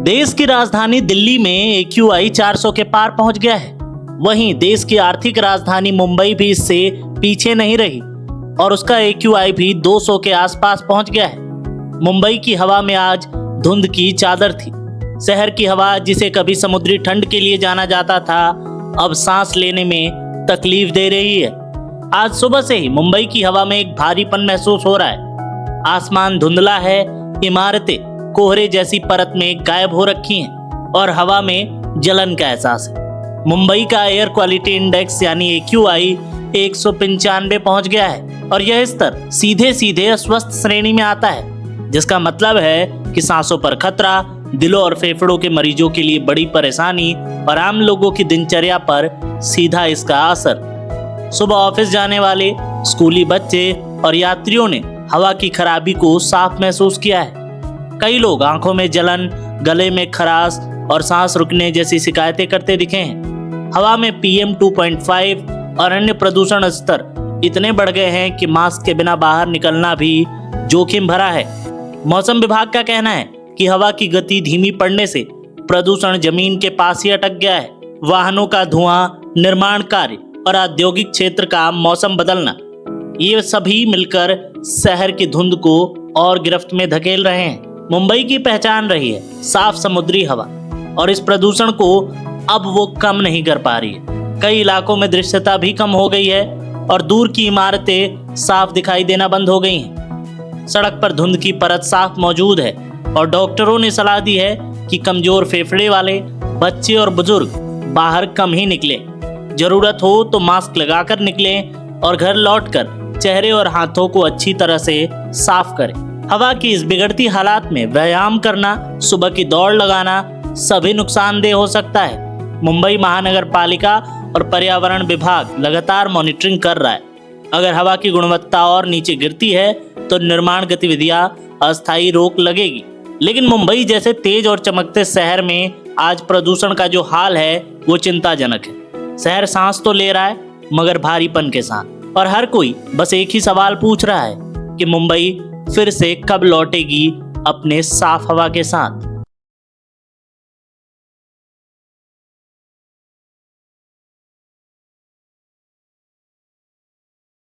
देश की राजधानी दिल्ली में AQI 400 के पार पहुंच गया है। वहीं देश की आर्थिक राजधानी मुंबई भी इससे पीछे नहीं रही और उसका AQI भी 200 के आसपास पहुंच गया है। मुंबई की हवा में आज धुंध की चादर थी। शहर की हवा, जिसे कभी समुद्री ठंड के लिए जाना जाता था, अब सांस लेने में तकलीफ दे रही है। आज सुबह से ही मुंबई की हवा में एक भारीपन महसूस हो रहा है। आसमान धुंधला है, इमारतें कोहरे जैसी परत में गायब हो रखी हैं और हवा में जलन का एहसास है। मुंबई का एयर क्वालिटी इंडेक्स यानी AQI 195 पहुंच गया है और यह स्तर सीधे सीधे अस्वस्थ श्रेणी में आता है, जिसका मतलब है कि सांसों पर खतरा, दिलों और फेफड़ों के मरीजों के लिए बड़ी परेशानी और आम लोगों की दिनचर्या पर सीधा इसका असर। सुबह ऑफिस जाने वाले स्कूली बच्चे और यात्रियों ने हवा की खराबी को साफ महसूस किया है। कई लोग आंखों में जलन, गले में खराश और सांस रुकने जैसी शिकायतें करते दिखे हैं। हवा में PM 2.5 और अन्य प्रदूषण स्तर इतने बढ़ गए हैं कि मास्क के बिना बाहर निकलना भी जोखिम भरा है। मौसम विभाग का कहना है कि हवा की गति धीमी पड़ने से प्रदूषण जमीन के पास ही अटक गया है। वाहनों का धुआं, निर्माण कार्य और औद्योगिक क्षेत्र का मौसम बदलना, ये सभी मिलकर शहर की धुंध को और गिरफ्त में धकेल रहे हैं। मुंबई की पहचान रही है साफ समुद्री हवा और इस प्रदूषण को अब वो कम नहीं कर पा रही है। कई इलाकों में दृश्यता भी कम हो गई है और दूर की इमारतें साफ दिखाई देना बंद हो गई हैं। सड़क पर धुंध की परत साफ मौजूद है और डॉक्टरों ने सलाह दी है कि कमजोर फेफड़े वाले बच्चे और बुजुर्ग बाहर कम ही निकलें। जरूरत हो तो मास्क लगाकर निकलें और घर लौटकर चेहरे और हाथों को अच्छी तरह से साफ करें। हवा की इस बिगड़ती हालात में व्यायाम करना, सुबह की दौड़ लगाना सभी नुकसानदेह हो सकता है। मुंबई महानगर पालिका और पर्यावरण विभाग लगातार मॉनिटरिंग कर रहा है। अगर हवा की गुणवत्ता और नीचे गिरती है तो निर्माण गतिविधियां अस्थायी रोक लगेगी। लेकिन मुंबई जैसे तेज और चमकते शहर में आज प्रदूषण का जो हाल है वो चिंताजनक है। शहर सांस तो ले रहा है मगर भारीपन के साथ, और हर कोई बस एक ही सवाल पूछ रहा है कि मुंबई फिर से कब लौटेगी अपने साफ हवा के साथ।